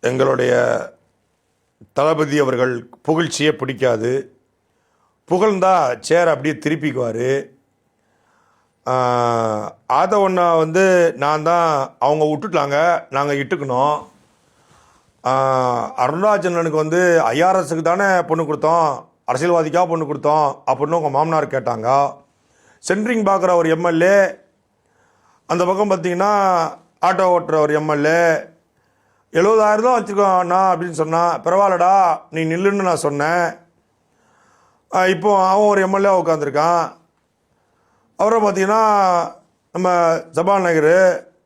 எங்களுடைய தளபதி அவர்கள் புகழ்ச்சியே பிடிக்காது. புகழ்ந்தா சேர் அப்படியே திருப்பிக்குவார். அதை ஒன்று நான் தான் அவங்க விட்டுட்டாங்க, நாங்கள் இட்டுக்கணும். அருணாச்சலனுக்கு ஐஆர்எஸ்க்கு தானே பொண்ணு கொடுத்தோம், அரசியல்வாதிக்காக பொண்ணு கொடுத்தோம் அப்படின்னு உங்கள் மாமனார் கேட்டாங்க. சென்ட்ரிங் பார்க்குற ஒரு எம்எல்ஏ, அந்த பக்கம் பார்த்தீங்கன்னா ஆட்டோ ஓட்டுற ஒரு எம்எல்ஏ 70,000 தான் வச்சுருக்கோண்ணா அப்படின்னு சொன்னான். பரவாயில்லடா நீ நில்லுன்னு நான் சொன்னேன். இப்போ அவன் ஒரு எம்எல்ஏ உட்காந்துருக்கான். அப்புறம் பார்த்தீங்கன்னா நம்ம சபாநாயகர்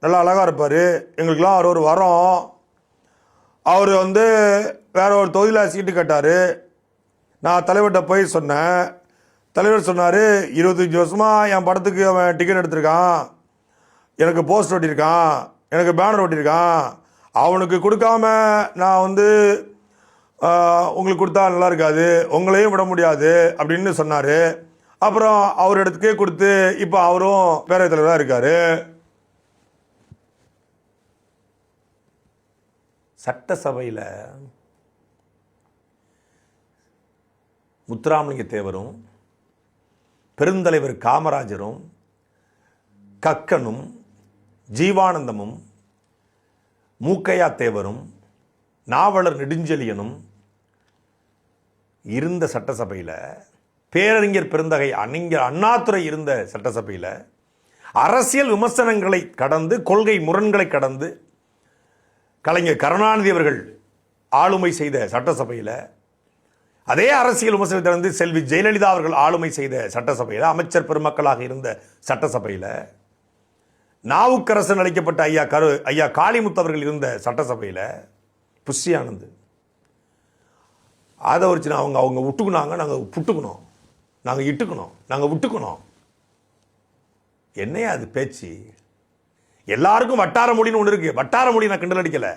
நல்லா அழகாக இருப்பார், எங்களுக்கெல்லாம் அவர் ஒரு வரோம். அவர் வேற ஒரு தொகுதியில் சீட்டு கேட்டார். நான் தலைவர்கிட்ட போய் சொன்னேன். தலைவர் சொன்னார், 25 வருஷமாக என் படத்துக்கு அவன் டிக்கெட் எடுத்திருக்கான், எனக்கு போஸ்ட் ஒட்டியிருக்கான், எனக்கு பேனர் ஒட்டியிருக்கான், அவனுக்கு கொடுக்காம நான் உங்களுக்கு கொடுத்தா நல்லா இருக்காது, உங்களையும் விட முடியாது அப்படின்னு சொன்னார். அப்புறம் அவர் இடத்துக்கே கொடுத்து இப்போ அவரும் பேரவைத் தலைவராக இருக்கார். சட்டசபையில் முத்துராமலிங்க தேவரும் பெருந்தலைவர் காமராஜரும் கக்கனும் ஜீவானந்தமும் மூக்கையா தேவரும் நாவலர் நெடுஞ்செழியனும் இருந்த சட்டசபையில், பேரறிஞர் பெருந்தகை அறிஞர் அண்ணாதுரை இருந்த சட்டசபையில், அரசியல் விமர்சனங்களை கடந்து கொள்கை முரண்களை கடந்து கலைஞர் கருணாநிதி அவர்கள் ஆளுமை செய்த சட்டசபையில், அதே அரசியல் விமர்சனத்தை கடந்து செல்வி ஜெயலலிதா அவர்கள் ஆளுமை செய்த சட்டசபையில், அமைச்சர் பெருமக்களாக இருந்த சட்டசபையில், நாவுக்கரசன் அழைக்கப்பட்ட ஐயா காளிமுத்து அவர்கள் இருந்த சட்டசபையில், புஷி ஆனந்த் அதை வச்சு அவங்க விட்டுக்குனாங்க, நாங்கள் புட்டுக்கணும், நாங்கள் இட்டுக்கணும், நாங்கள் விட்டுக்கணும். என்னையா அது பேச்சு? எல்லாருக்கும் வட்டார மொழின்னு ஒன்று இருக்கு. வட்டார மொழி நான் கிண்டல் அடிக்கலை.